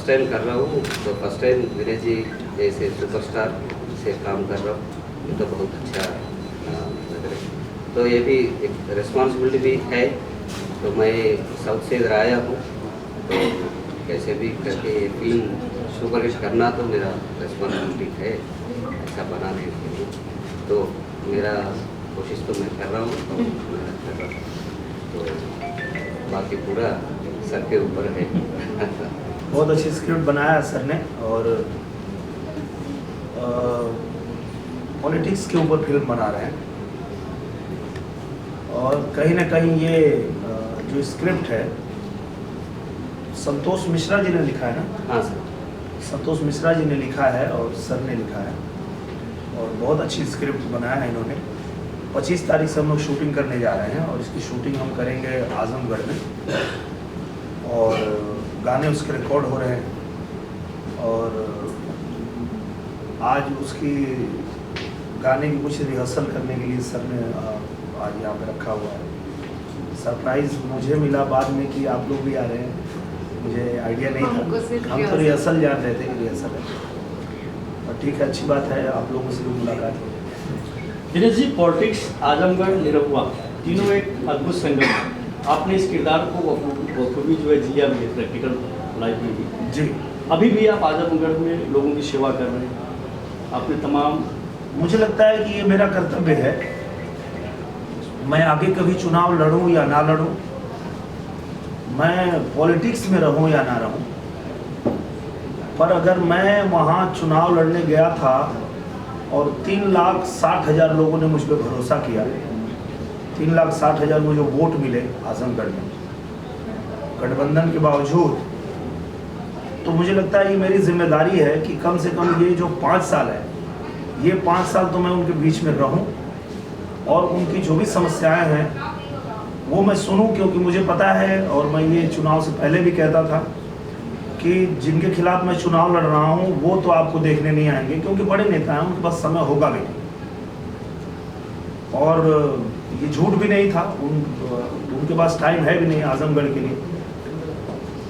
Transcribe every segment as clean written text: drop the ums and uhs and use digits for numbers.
First time कर रहा हूँ, तो फर्स्ट टाइम विनय जी जैसे सुपरस्टार से काम कर रहा हूँ, ये तो बहुत अच्छा लग रहा है। तो ये भी एक रिस्पॉन्सिबिलिटी भी है। तो मैं साउथ से इधर आया हूँ, तो कैसे भी करके ये फिल्म सुपरहिट करना तो मेरा रिस्पॉन्सिबिलिटी है ऐसा बनाने के लिए। तो मेरा कोशिश तो मैं कर रहा हूँ और मेहनत कर रहा हूँ, तो बाकी पूरा सर के ऊपर है। बहुत अच्छी स्क्रिप्ट बनाया सर ने, और पॉलिटिक्स के ऊपर फिल्म बना रहे हैं। और कहीं ना कहीं ये जो स्क्रिप्ट है संतोष मिश्रा जी ने लिखा है ना? हाँ सर, संतोष मिश्रा जी ने लिखा है और सर ने लिखा है, और बहुत अच्छी स्क्रिप्ट बनाया है इन्होंने। 25 तारीख से हम लोग शूटिंग करने जा रहे हैं, और इसकी शूटिंग हम करेंगे आजमगढ़ में, और गाने उसके रिकॉर्ड हो रहे हैं। और आज उसकी गाने की कुछ रिहर्सल करने के लिए सर ने आज यहाँ पे रखा हुआ है। सरप्राइज़ मुझे मिला बाद में कि आप लोग भी आ रहे हैं, मुझे आइडिया नहीं था। हम तो रिहर्सल जान रहे थे कि रिहर्सल है, और ठीक है, अच्छी बात है, आप लोगों से भी मुलाकात हो। दिनेश जी, पॉलिटिक्स, आजमगढ़, निरहुआ, तीनों एक अद्भुत संगम है। आपने इस किरदार को बखूबी जो है जिया भी है, प्रैक्टिकल लाइफ में भी। जी, अभी भी आप आजमगढ़ में लोगों की सेवा कर रहे हैं। आपने तमाम, मुझे लगता है कि ये मेरा कर्तव्य है। मैं आगे कभी चुनाव लड़ूं या ना लड़ूं, मैं पॉलिटिक्स में रहूं या ना रहूं, पर अगर मैं वहां चुनाव लड़ने गया था और 3,60,000 लोगों ने मुझ पर भरोसा किया, 3,60,000 मुझे वोट मिले आजमगढ़ में गठबंधन के बावजूद, तो मुझे लगता है ये मेरी जिम्मेदारी है कि कम से कम ये जो 5 साल है, ये 5 साल तो मैं उनके बीच में रहूं और उनकी जो भी समस्याएं हैं वो मैं सुनूं। क्योंकि मुझे पता है, और मैं ये चुनाव से पहले भी कहता था, कि जिनके खिलाफ मैं चुनाव लड़ रहा हूं वो तो आपको देखने नहीं आएंगे, क्योंकि बड़े नेता हैं, उनके पास समय होगा भी नहीं। और ये झूठ भी नहीं था, उनके पास टाइम है भी नहीं आजमगढ़ के लिए।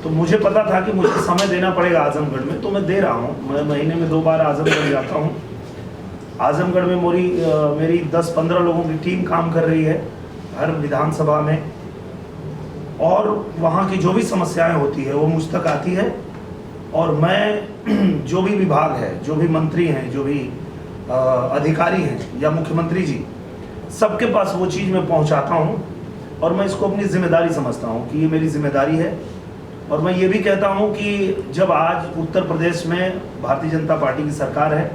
तो मुझे पता था कि मुझे समय देना पड़ेगा आजमगढ़ में, तो मैं दे रहा हूँ। मैं महीने में 2 बार आजमगढ़ जाता हूँ। आजमगढ़ में मेरी 10-15 लोगों की टीम काम कर रही है हर विधानसभा में, और वहाँ की जो भी समस्याएं होती है वो मुझ तक आती है, और मैं जो भी विभाग है, जो भी मंत्री हैं, जो भी अधिकारी हैं या मुख्यमंत्री जी, सबके पास वो चीज़ मैं पहुँचाता हूँ। और मैं इसको अपनी जिम्मेदारी समझता हूँ कि ये मेरी जिम्मेदारी है। और मैं ये भी कहता हूँ कि जब आज उत्तर प्रदेश में भारतीय जनता पार्टी की सरकार है,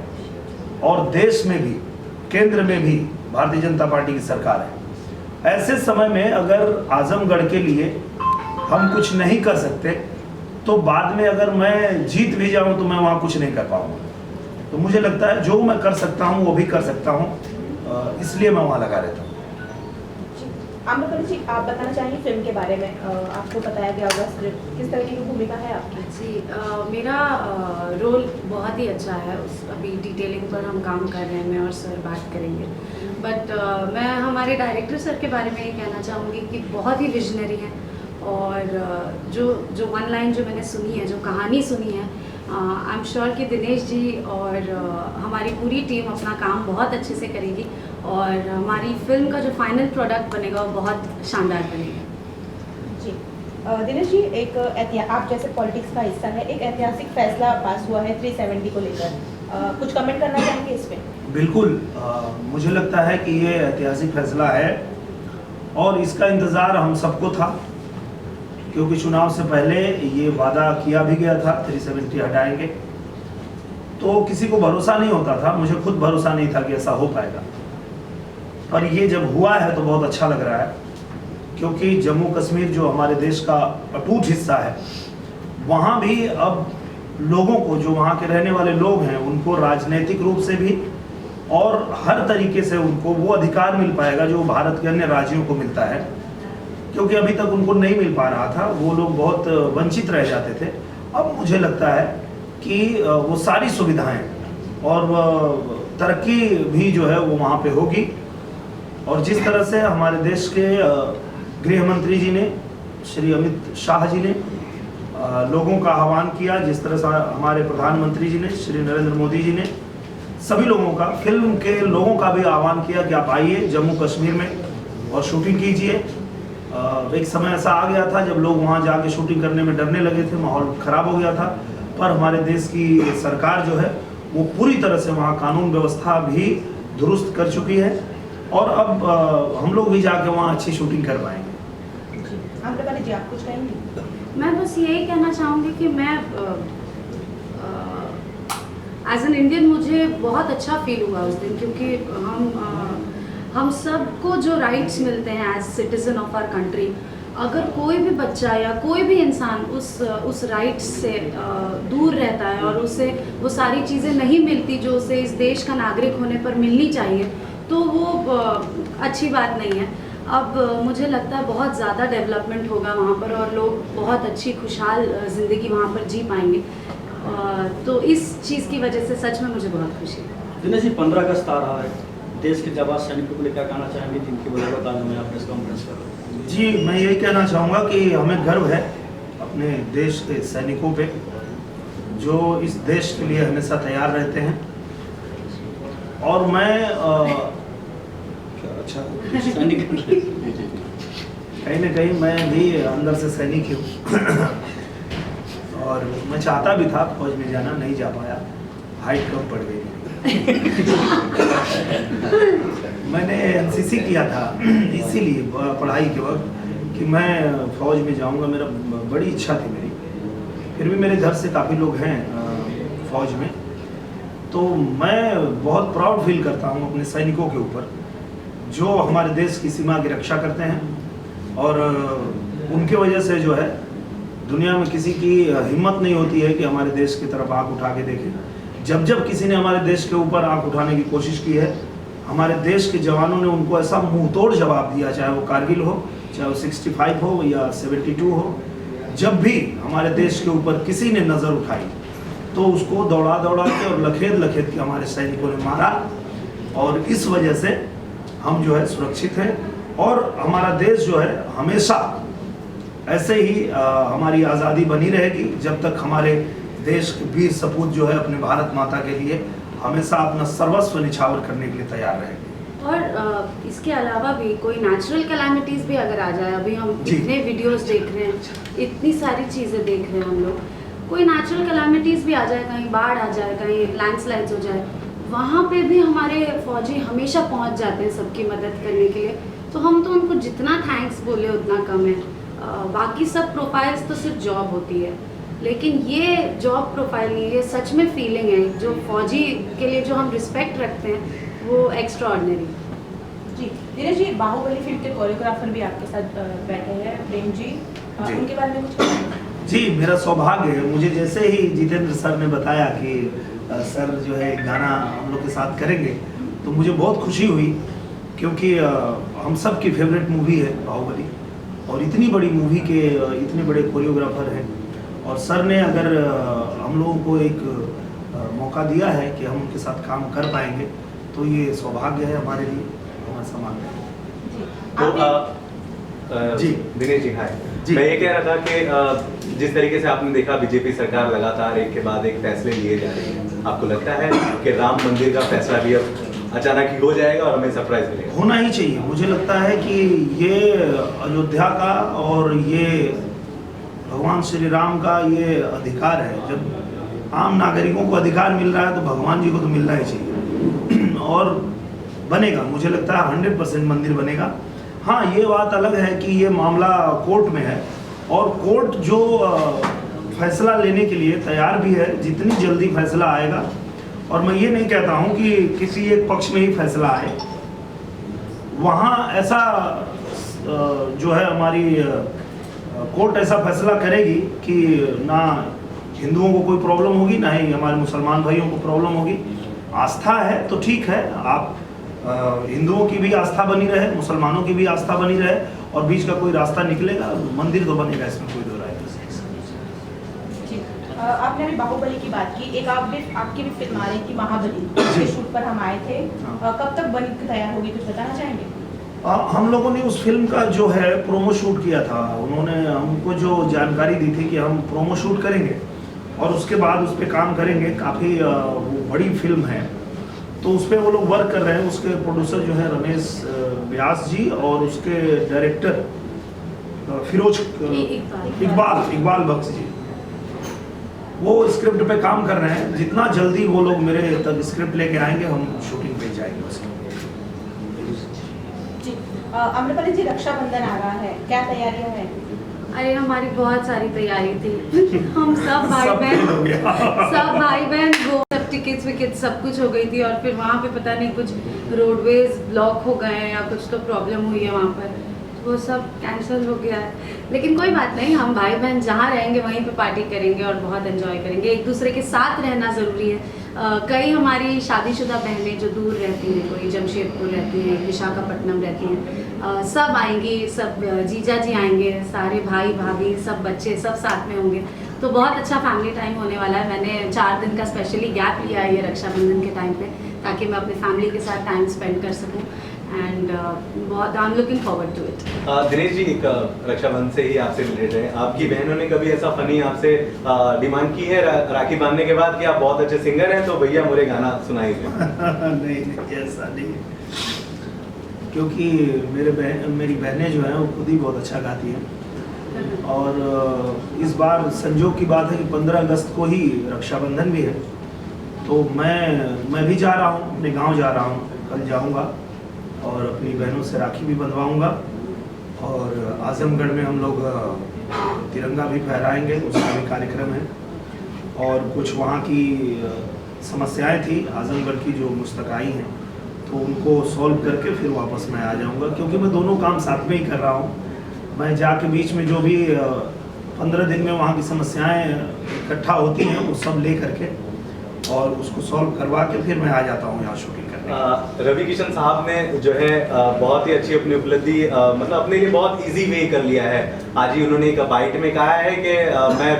और देश में भी, केंद्र में भी भारतीय जनता पार्टी की सरकार है, ऐसे समय में अगर आजमगढ़ के लिए हम कुछ नहीं कर सकते, तो बाद में अगर मैं जीत भी जाऊं तो मैं वहां कुछ नहीं कर पाऊंगा। तो मुझे लगता है जो मैं कर सकता हूं वो भी कर सकता हूं, इसलिए मैं वहां लगा रहता हूं। आम्रपाली जी, आप बताना चाहेंगे फिल्म के बारे में? आपको बताया गया होगा स्क्रिप्ट, किस तरह की भूमिका है आपकी? जी, मेरा रोल बहुत ही अच्छा है। अभी डिटेलिंग पर हम काम कर रहे हैं, मैं और सर बात करेंगे। बट मैं हमारे डायरेक्टर सर के बारे में ये कहना चाहूँगी कि बहुत ही विजनरी है, और जो 1 लाइन जो मैंने सुनी है, जो कहानी सुनी है, आई एम श्योर कि दिनेश जी और हमारी पूरी टीम अपना काम बहुत अच्छे से करेगी, और हमारी फिल्म का जो फाइनल प्रोडक्ट बनेगा वो बहुत शानदार बनेगा। जी, दिनेश जी, आप जैसे पॉलिटिक्स का हिस्सा है, एक ऐतिहासिक फैसला पास हुआ है 370 को लेकर, कुछ कमेंट करना चाहेंगे इस पर? बिल्कुल, मुझे लगता है कि ये ऐतिहासिक फैसला है, और इसका इंतज़ार हम सबको था, क्योंकि चुनाव से पहले ये वादा किया भी गया था 370 हटाएंगे। तो किसी को भरोसा नहीं होता था, मुझे खुद भरोसा नहीं था कि ऐसा हो पाएगा, पर ये जब हुआ है तो बहुत अच्छा लग रहा है। क्योंकि जम्मू कश्मीर जो हमारे देश का अटूट हिस्सा है, वहाँ भी अब लोगों को, जो वहाँ के रहने वाले लोग हैं, उनको राजनीतिक रूप से भी और हर तरीके से उनको वो अधिकार मिल पाएगा जो भारत के अन्य राज्यों को मिलता है। क्योंकि अभी तक उनको नहीं मिल पा रहा था, वो लोग बहुत वंचित रह जाते थे। अब मुझे लगता है कि वो सारी सुविधाएं और तरक्की भी जो है वो वहाँ पे होगी। और जिस तरह से हमारे देश के गृह मंत्री जी ने, श्री अमित शाह जी ने लोगों का आह्वान किया, जिस तरह से हमारे प्रधानमंत्री जी ने, श्री नरेंद्र मोदी जी ने सभी लोगों का, फिल्म के लोगों का भी आह्वान किया कि आप आइए जम्मू कश्मीर में और शूटिंग कीजिए। एक समय ऐसा आ गया था जब लोग वहाँ जाके शूटिंग करने में डरने लगे थे, माहौल ख़राब हो गया था, पर हमारे देश की सरकार जो है वो पूरी तरह से वहाँ कानून व्यवस्था भी दुरुस्त कर चुकी है और अब हम लोग भी जाके वहाँ अच्छी शूटिंग कर पाएंगे। आम्रपाली जी, आप कुछ कहेंगे? मैं बस यही कहना चाहूँगी कि मैं एज एन इंडियन मुझे बहुत अच्छा फील हुआ उस दिन, क्योंकि हम सबको जो राइट्स मिलते हैं as citizen of our country, अगर कोई भी बच्चा या कोई भी इंसान उस राइट्स से दूर रहता है और उसे वो सारी चीज़ें नहीं मिलती जो उसे इस देश का नागरिक होने पर मिलनी चाहिए, तो वो अच्छी बात नहीं है। अब मुझे लगता है बहुत ज़्यादा डेवलपमेंट होगा वहाँ पर और लोग बहुत अच्छी खुशहाल ज़िंदगी वहाँ पर जी पाएंगे, तो इस चीज़ की वजह से सच में मुझे बहुत खुशी है। दिनेश जी, 15 अगस्त आ रहा है, देश के जाबाज सैनिकों को लिए क्या कहना चाहेंगे जिनकी बदौलत आज हमें आप प्रेस कॉन्फ्रेंस कर रहे हैं? जी, मैं यही कहना चाहूँगा कि हमें गर्व है अपने देश के सैनिकों पे, जो इस देश के लिए हमेशा तैयार रहते हैं। और मैं अच्छा कहीं ना कहीं मैं भी अंदर से सैनिक ही हूँ और मैं चाहता भी था फौज में जाना, नहीं जा पाया, हाइट कम पड़ गई। मैंने एनसीसी किया था इसीलिए पढ़ाई के वक्त कि मैं फौज में जाऊंगा, मेरा बड़ी इच्छा थी मेरी। फिर भी मेरे घर से काफ़ी लोग हैं फौज में, तो मैं बहुत प्राउड फील करता हूँ अपने सैनिकों के ऊपर जो हमारे देश की सीमा की रक्षा करते हैं और उनके वजह से जो है दुनिया में किसी की हिम्मत नहीं होती है कि हमारे देश की तरफ आंख उठा के देखे। जब जब किसी ने हमारे देश के ऊपर आंख उठाने की कोशिश की है, हमारे देश के जवानों ने उनको ऐसा मुंहतोड़ जवाब दिया, चाहे वो कारगिल हो, चाहे वो 65 हो या 72 हो। जब भी हमारे देश के ऊपर किसी ने नज़र उठाई तो उसको दौड़ा दौड़ा के और लखेद लखेद के हमारे सैनिकों ने मारा और इस वजह से हम जो है सुरक्षित हैं और हमारा देश जो है हमेशा ऐसे ही हमारी आज़ादी बनी रहेगी जब तक हमारे देश के वीर सपूत जो है अपने भारत माता के लिए हमेशा अपना सर्वस्व निछावर करने के लिए तैयार रहेंगे। और इसके अलावा भी कोई नेचुरल कैलामिटीज़ भी अगर आ जाए, अभी हम इतने वीडियोस देख रहे हैं, इतनी सारी चीज़ें देख रहे हैं हम लोग, कोई नेचुरल कैलामिटीज़ भी आ जाए, कहीं बाढ़ आ जाए, कहीं लैंडस्लाइड्स हो जाए, वहाँ पे भी हमारे फौजी हमेशा पहुँच जाते हैं सबकी मदद करने के लिए। तो हम तो उनको जितना थैंक्स बोले उतना कम है। बाकी सब प्रोफाइल्स तो सिर्फ जॉब होती है, लेकिन ये जॉब प्रोफाइल नहीं, ये सच में फीलिंग है जो फौजी के लिए जो हम रिस्पेक्ट रखते हैं वो एक्स्ट्रा ऑर्डिनरी। जी धीरज जी, बाहुबली फिल्म के कोरियोग्राफर भी आपके साथ बैठे हैं, प्रेम जी, उनके बारे में कुछ कहेंगे? जी, मेरा सौभाग्य है, मुझे जैसे ही जितेंद्र सर ने बताया कि सर जो है गाना हम लोग के साथ करेंगे तो मुझे बहुत खुशी हुई, क्योंकि हम सब की फेवरेट मूवी है बाहुबली और इतनी बड़ी मूवी के इतने बड़े कोरियोग्राफर हैं और सर ने अगर हम लोगों को एक मौका दिया है कि हम उनके साथ काम कर पाएंगे तो ये सौभाग्य है हमारे लिए, हमारा सम्मान है। तो जी दिनेश जी, हाय। जी। मैं ये कह रहा था कि जिस तरीके से आपने देखा बीजेपी सरकार लगातार एक के बाद एक फैसले लिए जा रही है, आपको लगता है कि राम मंदिर का फैसला भी अब अचानक ही हो जाएगा और हमें सरप्राइज मिलेगा? होना ही चाहिए। मुझे लगता है कि ये अयोध्या का और ये भगवान श्री राम का ये अधिकार है। जब आम नागरिकों को अधिकार मिल रहा है तो भगवान जी को तो मिलना ही चाहिए और बनेगा। मुझे लगता है 100% मंदिर बनेगा। हाँ, ये बात अलग है कि ये मामला कोर्ट में है और कोर्ट जो फैसला लेने के लिए तैयार भी है, जितनी जल्दी फैसला आएगा। और मैं ये नहीं कहता हूँ कि किसी एक पक्ष में ही फैसला आए, वहाँ ऐसा जो है हमारी कोर्ट ऐसा फैसला करेगी कि ना हिंदुओं को कोई प्रॉब्लम होगी, ना ही हमारे मुसलमान भाइयों को प्रॉब्लम होगी। आस्था है तो ठीक है, आप हिंदुओं की भी आस्था बनी रहे, मुसलमानों की भी आस्था बनी रहे और बीच का कोई रास्ता निकलेगा, मंदिर तो बनेगा, इसमें कोई दो राय नहीं। आपने अभी बाहुबली की बात की, एक आपकी भी फिल्म आ रही थी महाबली, जिसके शूट पर हम आए थे, कब तक बन के तैयार होगी कुछ बताना चाहेंगे? हम लोगों ने उस फिल्म का जो है प्रोमो शूट किया था। उन्होंने हमको जो जानकारी दी थी कि हम प्रोमो शूट करेंगे और उसके बाद उस पर काम करेंगे। काफ़ी बड़ी फिल्म है, तो उस पर वो लोग वर्क कर रहे हैं। उसके प्रोड्यूसर जो है रमेश व्यास जी और उसके डायरेक्टर फिरोज इकबाल बख्श जी, वो स्क्रिप्ट पे काम कर रहे हैं। जितना जल्दी वो लोग मेरे तक स्क्रिप्ट लेके आएंगे हम शूटिंग पे जाएंगे उसकी। जी अम्रपाली जी, रक्षाबंधन आ रहा है, क्या तैयारियां हैं? अरे हमारी बहुत सारी तैयारी थी। हम सब भाई बहन वो सब टिकट्स विकेट्स सब कुछ हो गई थी, और फिर वहाँ पे पता नहीं कुछ रोडवेज ब्लॉक हो गए हैं या कुछ तो प्रॉब्लम हुई है वहाँ पर, वो सब कैंसिल हो गया है। लेकिन कोई बात नहीं, हम भाई बहन जहाँ रहेंगे वहीं पे पार्टी करेंगे और बहुत एंजॉय करेंगे। एक दूसरे के साथ रहना ज़रूरी है। कई हमारी शादीशुदा बहनें जो दूर रहती हैं, कोई जमशेदपुर रहती हैं, विशाखापट्टनम रहती हैं, सब आएंगी, सब जीजा जी आएंगे, सारे भाई भाभी सब बच्चे सब साथ में होंगे, तो बहुत अच्छा फैमिली टाइम होने वाला है। मैंने 4 दिन का स्पेशली गैप लिया है ये रक्षाबंधन के टाइम पे, ताकि मैं अपनी फैमिली के साथ टाइम स्पेंड कर सकूं, एंड बहुत I am looking forward to it. Dinesh ji, एक रक्षाबंधन से ही आपसे रिलेटेड है, आपकी बहनों ने कभी ऐसा फनी आपसे डिमांड की है राखी बांधने के बाद कि आप बहुत अच्छे सिंगर हैं तो भैया मुझे गाना सुनाइए? नहीं, ऐसा नहीं, क्योंकि मेरी बहनें जो हैं वो खुद ही बहुत अच्छा गाती हैं। और इस बार संजोग की बात है कि 15 अगस्त को ही रक्षाबंधन भी है, तो मैं भी जा रहा हूँ, अपने गांव जा रहा हूँ, कल जाऊँगा और अपनी बहनों से राखी भी बंधवाऊँगा। और आजमगढ़ में हम लोग तिरंगा भी फहराएंगे, उसका भी कार्यक्रम है। और कुछ वहाँ की समस्याएं थी आजमगढ़ की जो मुस्तकाई हैं, तो उनको सॉल्व करके फिर वापस मैं आ जाऊँगा, क्योंकि मैं दोनों काम साथ में ही कर रहा हूँ। मैं जाके बीच में जो भी 15 दिन में वहाँ की समस्याएं इकट्ठा होती हैं वो सब ले करके और उसको सॉल्व करवा के फिर मैं आ जाता हूँ यहाँ शूटिंग करने। रवि किशन साहब ने जो है बहुत ही अच्छी अपनी उपलब्धि मतलब अपने लिए बहुत इजी वे कर लिया है। आज ही उन्होंने एक बाइट में कहा है कि मैं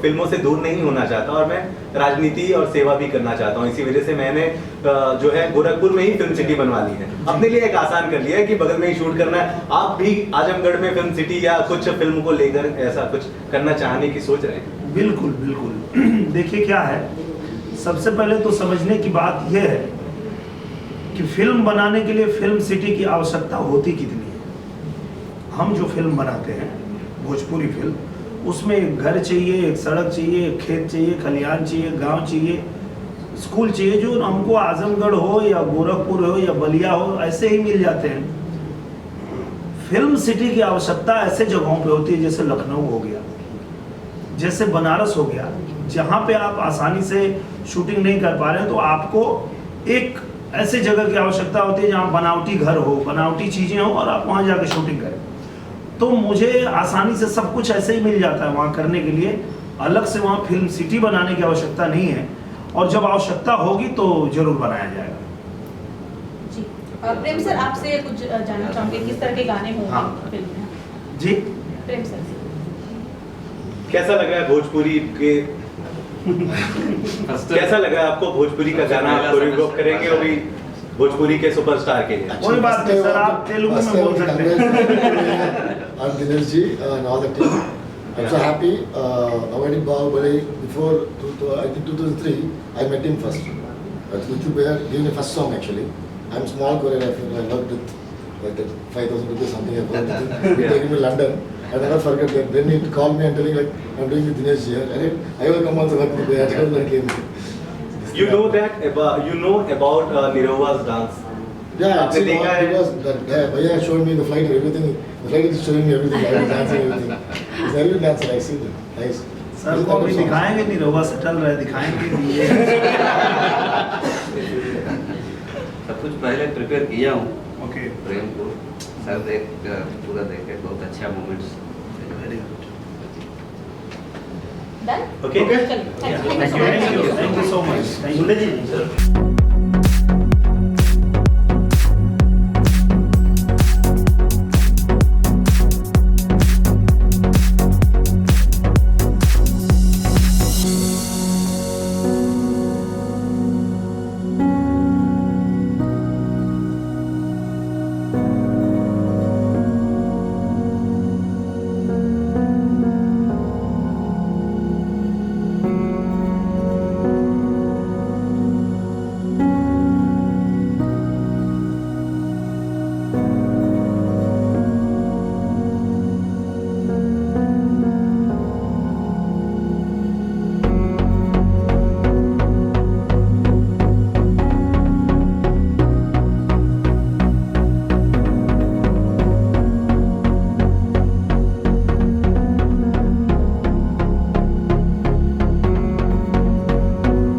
फिल्मों से दूर नहीं होना चाहता और मैं राजनीति और सेवा भी करना चाहता हूँ। इसी वजह से मैंने जो है गोरखपुर में ही फिल्म सिटी बनवा ली है, अपने लिए एक आसान कर लिया है कि बगल में ही शूट करना है। आप भी आजमगढ़ में फिल्म सिटी या कुछ फिल्म को लेकर ऐसा कुछ करना चाहने की सोच रहे हैं? बिल्कुल बिल्कुल। देखिए क्या है, सबसे पहले तो समझने की बात यह है कि फिल्म बनाने के लिए फिल्म सिटी की आवश्यकता होती कितनी है। हम जो फिल्म बनाते हैं भोजपुरी फिल्म, उसमें एक घर चाहिए, एक सड़क चाहिए, एक खेत चाहिए, खलिहान चाहिए, गांव चाहिए, स्कूल चाहिए, जो हमको आजमगढ़ हो या गोरखपुर हो या बलिया हो ऐसे ही मिल जाते हैं। फिल्म सिटी की आवश्यकता ऐसे जगहों पे होती है जैसे लखनऊ हो गया, जैसे बनारस हो गया, जहाँ पे आप आसानी से शूटिंग नहीं कर पा रहे हैं, तो आपको एक ऐसे जगह की आवश्यकता होती है जहाँ बनावटी घर हो, बनावटी चीज़ें हो और आप वहाँ जाकर शूटिंग करें। तो मुझे आसानी से सब कुछ ऐसे ही मिल जाता है वहाँ करने के लिए, अलग से वहाँ फिल्म सिटी बनाने की आवश्यकता नहीं है। और जब आवश्यकता होगी तो जरूर बनाया जाएगा। जी प्रेम सर, आपसे कुछ जानना चाहूँगे, किस तरह के गाने होंगे फिल्म में? जी प्रेम सर से कैसा लग रहा है भोजपुरी के कैसा लग रहा है आपको भोजपुरी का गाना आप कोरियोग्राफ करेंगे वो भी भोजपुरी के सुपरस्टार के लिए? कोई बात नहीं सर, आप तेलुगु में बोल सकते हैं। I'm Dinesh ji and all the team. I'm so happy. Avoiding Bahubali before I think 2003, I met him first. Muthu Bear gave me first song actually. I'm small choreographer. I worked with 5,000 rupees something. I worked with him. He taken me to London. I never forget that. Then he called me and telling like I'm doing with Dinesh here. I will come also work with Bear. I told him. You know that about Nirova's dance? Yeah, actually, because that Bhaiya showed me the flight and everything. The flight is showing me everything. I was dancing everything. He's a real dancer. I see that. Nice. Sir को अभी दिखाएंगे नहीं, रोवा settle रहे, दिखाएंगे नहीं। सब कुछ पहले प्रिपेयर किया हूँ। ओके। प्रेम को सर पूरा देखे, बहुत अच्छा moments. Very good. Done? Okay. चलिए, thank you thank you so much. Thank you.